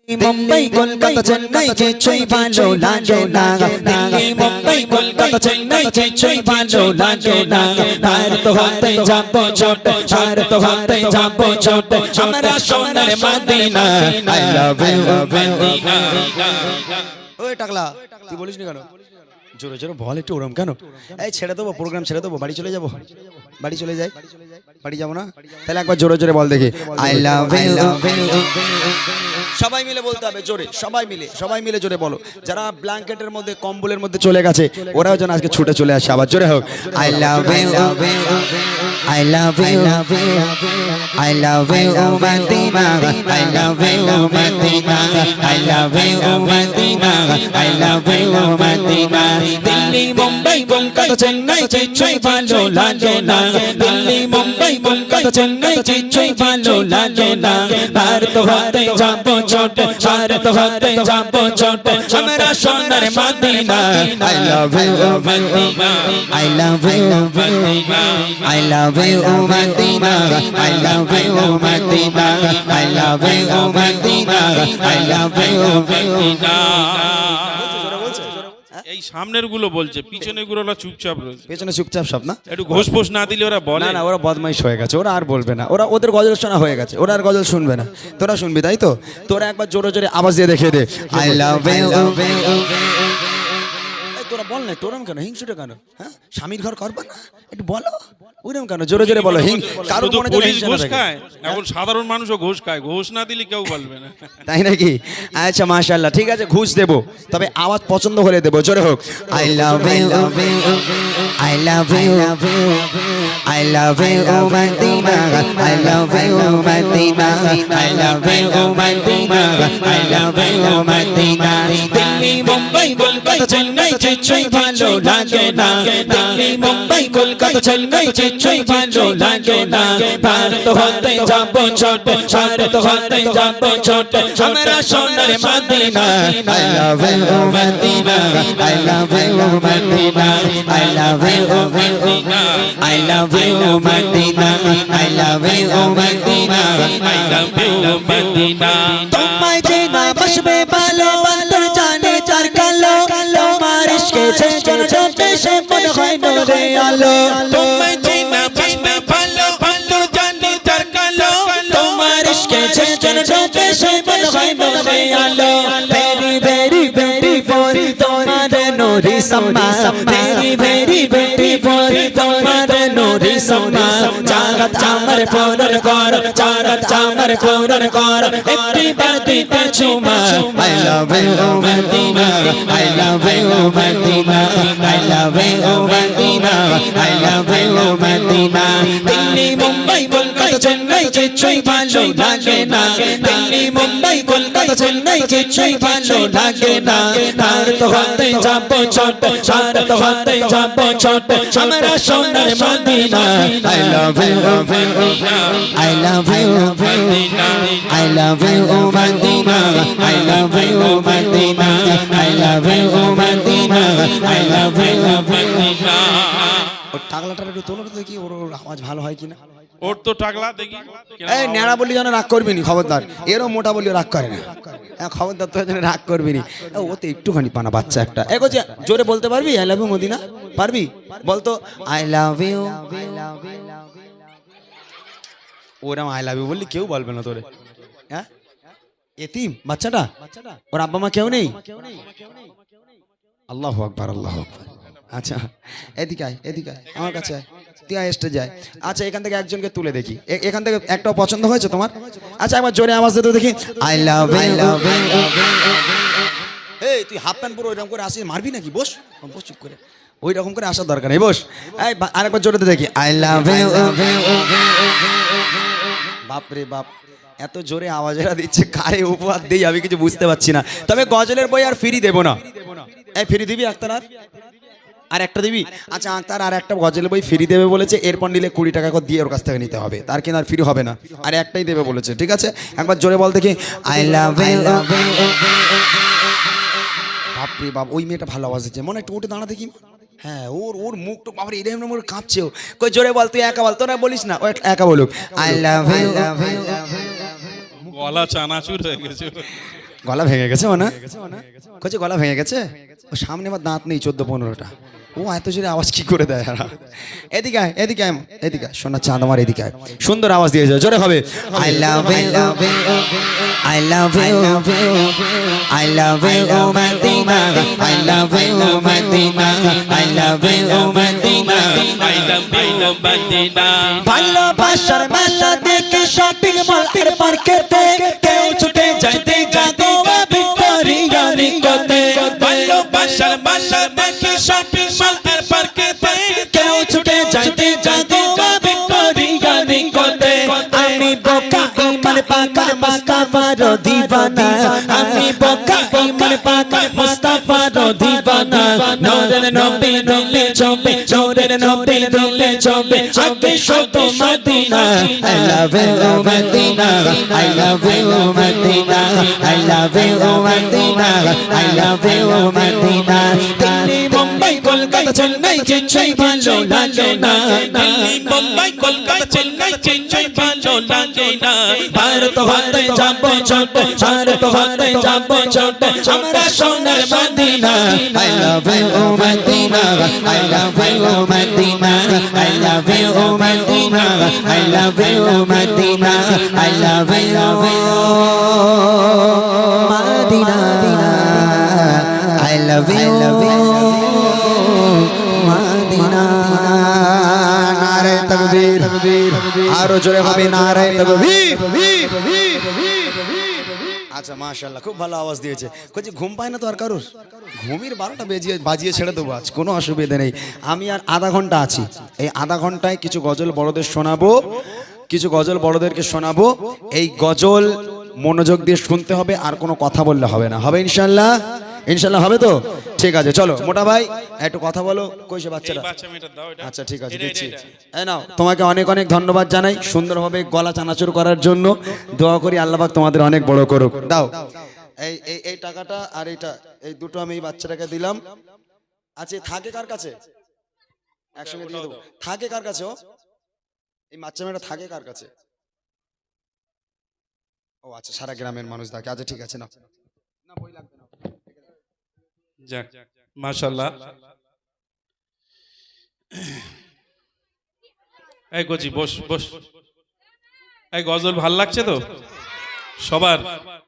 মুম্বাই কলকাতা চেন্নাই কিছুই ভালো লাগে না দিল্লি মুম্বাই কলকাতা চেন্নাই কিছুই ভালো লাগে না আর তো হতে যাবো ছোট আর তো হতে যাবো ছোট আমরা সোনার Medina I love you Madina. ওই টাকলা তুই বলিস না কেন? জোরে জোরে বল একটু, ওরম কেন? এই ছেড়ে দেবো, প্রোগ্রাম ছেড়ে দেবো, বাড়ি চলে যাবো। বাড়ি চলে যাই, বাড়ি যাবো না? তাহলে একবার জোরে জোরে বল দেখি আই লাভ ইউ। সবাই মিলে বলতে হবে জোরে, সবাই মিলে জোরে বলো। যারা ব্ল্যাঙ্কেটের মধ্যে কম্বলের মধ্যে চলে গেছে ওরাও যেন আজকে ছুটে চলে আসে, আবার জোরে হোক I love you I love you I love you Medina I love you Medina I love you Medina I love you Medina. Delhi Mumbai Kolkata Chennai কিছুই ভালো লাগে না দিল্লি মুম্বাই কলকাতা চেন্নাই কিছুই ভালো লাগে না আর তো হতে যাবো ছোট আর তো হতে যাবো ছোট আমরা সোনার Medina I love you Medina I love you Medina I love you Medina I love you Medina I love you Medina I love you Madina. এই সামনের গুলো বলছে, পিছনের গুলো ওরা চুপচাপ রয়েছে। পেছনে চুপচাপ সব না, একটু ঘোষ ফোষ না দিলে ওরা বলে না না, ওরা বদমাইশ হয়ে গেছে, ওরা আর বলবে না, ওরা ওদের গজল শোনা হয়ে গেছে, ওরা আর গজল শুনবে না। তোরা শুনবি তাই তো? তোরা একবার জোরে জোরে আওয়াজ দিয়ে দেখিয়ে দে আই লাভ ইউ। তোরা বল না, তোরম কেন হিংসুটা কেন? হ্যাঁ, স্বামীর ঘর করবা না, একটু বলো ওইরকম কেন? জোরে জোরে বলো। কারোর মনে যেন হিংসা না থাকে। এখন সাধারণ মানুষও ঘুষ খায়, ঘুষ না দিলে কেউ বলবে না, তাই নাকি? আচ্ছা মাশাআল্লাহ, ঠিক আছে, ঘুষ দেবো, তবে আওয়াজ পছন্দ করে দেবো। জোরে হোক I love you I love you I love you Medina I love you Medina I love you Medina I love you Medina. Delhi Mumbai Kolkata Chennai কিছুই ভালো লাগে না দিল্লি মুম্বাই কলকাতা চেন্নাই কিছুই ভালো লাগে না ভারত হতে যাবো ছোট ভারত হতে যাবো ছোট আমরা সোনার Medina I love you Medina I love you Medina I love you Medina I love you Medina I love you Medina I love you Madina. তোমায় যে না বসবে ভালো অন্তর জানে তার কালো তোমার ইশকে ছেড়ে যেতে সে মনে হয় নূরে আলো। তোমায় যে না বসবে ভালো অন্তর জানে তার কালো তোমার ইশকে ছেড়ে যেতে সে মনে হয় নূরে আলো। ভেরি ভেরি বিউটিফুল তোমার নূরি সম্মা ভেরি ভেরি বিউটিফুল তোমার নূরি সম্মা জাগত আমার পূরণ কর জাগত আমার পূরণ কর একটি বার দিতে চুমা I love you Medina I love you Medina I love you Medina I love you Medina. Delhi Mumbai Kolkata Chennai কিছুই ভালো লাগে না দিল্লি মুম্বাই কলকাতা চেন্নাই কিছুই ভালো লাগে না ভারত হতে যাবো ছোট ভারত হতে যাবো ছোট আমরা সোনার Medina I love you Medina I love you Medina I love you Medina I love you Medina I love you Medina I love you Medina. ওর টাকলাটার একটু তোলো দেখি, ওর আওয়াজ ভালো হয় কিনা। ওর তো টাকলা দেখি, এই ন্যাড়া বললি যেন রাগ করবি নি, খবরদার। এরও মোটা বললি রাগ করে না, হ্যাঁ খবরদার, তো যেন রাগ করবি নি। ও তো একটুখানি পানা বাচ্চা একটা। এগো যে জোরে বলতে পারবি আই লাভ ইউ মদিনা? পারবি? বলতো আই লাভ ইউ। ওরম আই লাভ ইউ বললি কেউ বলবে না তোরে। হ্যাঁ, এতিম বাচ্চাটা, ওর আব্বা মা কেউ নেই। আল্লাহু আকবার আল্লাহু আকবার। আচ্ছা এদিকে আয়, এদিকে আয়, আমার কাছে আয়, তুই আয় যায়। আচ্ছা এখান থেকে একজনকে তুলে দেখি, এখান থেকে একটাও পছন্দ হয়েছে তোমার? আচ্ছা একবার জোরে আওয়াজ দে তো দেখি আই লাভ ইউ। এই তুই হাফ প্যান্ট পরে ওইরকম করে আসিস, মারবি নাকি? বস বস, চুপ করে, ওই রকম করে আসার দরকার নেই, বস। এই আরেকবার জোরে দে দেখি আই লাভ ইউ। বাপরে বাপ, এত জোরে আওয়াজেরা দিচ্ছে, কারে উপহার দেই আমি কিছু বুঝতে পারছি না। তবে গজলের বই আর ফ্রি দেবো না। এই ফ্রি দিবি আক্তার? আর একটা দিবি? আচ্ছা আক্তার আর একটা গজলের বই ফ্রি দেবে বলেছে, এরপর নিলে 20 টাকা করে দিয়ে ওর কাছ থেকে নিতে হবে, তার কিনা আর ফ্রি হবে না, আর একটাই দেবে বলেছে, ঠিক আছে? একবার জোরে বল দেখি আই লাভ ইউ। বাপরে বাপ, ওই মেয়েটা ভালো আওয়াজ দিচ্ছে, মনে একটু উঠে দাঁড়া দেখি। হ্যাঁ, ওর মুখ তো বাপরে এরকম ওর কাঁপছে। কই জোরে বল, তুই একা বল, তোরা বলিস না, ও একা বলুক আই লাভ ইউ। গলা চানাচুর হয়ে গেছে। গলা ভেঙে গেছে না কচি গলা ভেঙে গেছে ও সামনে আমার দাঁত নেই 14-15টা ও এত জোরে আওয়াজ কি করে দেয় এরা এদিকে আয় এদিকে আয় এদিকে আয় সোনা চাঁদ আমার এদিকে আয় সুন্দর আওয়াজ দিয়েছে জোরে হবে I love you I love you I love you Medina I love you Medina I love you Medina I love you, Madina. ভালোবাসার মেলা দেখে শপিং মল আর পার্কেতে কেউ ছুটে যাইতে যাতে ভিক্টোরিয়া নিকটে ভালোবাসার মালা দেখে শপিং মল আর পার্কেতে কেউ ছুটে যাইতে যাতে ভিক্টোরিয়া নিকটে আমি বোকা ইমান পাকা মুস্তাফার দিওয়ানা আমি বোকা ইমান পাকা মুস্তাফার দিওয়ানা নূরের নবী দিলে চবে নূরের নবী দিলে চবে আগে শুধু Medina I love you Medina I love you Medina I love you Medina I love you Medina Delhi Mumbai Kolkata Chennai Chennai ভালো লাগে না দিল্লি মুম্বাই কলকাতা চেন্নাই চেন্নাই ভালো লাগে না ভারত হতে যাব ছোট ভারত হতে যাব ছোট আমরা সোনার Medina I love you Medina I love you Medina I love you Medina I love you Medina I love you Medina I love you Medina নারে তাকবীর আরো জোরে হবে নারে তাকবীর আচ্ছা মাশাআল্লাহ খুব ভালো আওয়াজ দিয়েছে কইছি ঘুম পায় না তো আর কারোর ঘুমির 12টা বাজিয়ে ছেড়ে দেবো আজ কোনো অসুবিধা নেই আমি আর আধা ঘন্টা আছি এই আধা ঘন্টায় কিছু গজল বড়দের শোনাবো কিছু গজল বড়দেরকে শোনাবো এই গজল মনোযোগ দিয়ে শুনতে হবে আর কোনো কথা বললে হবে না হবে ইনশাআল্লাহ ইনশাআল্লাহ হবে তো ঠিক আছে চলো মোটা ভাই একটু কথা বলো কইছে বাচ্চারা বাচ্চা মেয়েটা দাও এটা আচ্ছা ঠিক আছে দিচ্ছি এই নাও তোমাকে অনেক অনেক ধন্যবাদ জানাই সুন্দরভাবে গলা চানাচুর করার জন্য দোয়া করি আল্লাহ পাক তোমাদের অনেক বড় করুক দাও এই এই এই টাকাটা আর এইটা এই দুটো আমি এই বাচ্চাটাকে দিলাম আচ্ছা থাকে কার কাছে একসঙ্গে দিয়ে দেবো থাকে কার কাছে ও এই বাচ্চা মেয়েটা থাকে কার কাছে ও আচ্ছা সারা গ্রামের মানুষ থাকে আচ্ছা ঠিক আছে না না বই লাগবে না যাক মাশাআল্লাহ এই গজি বস বস এই গজল ভাল লাগছে তো সবার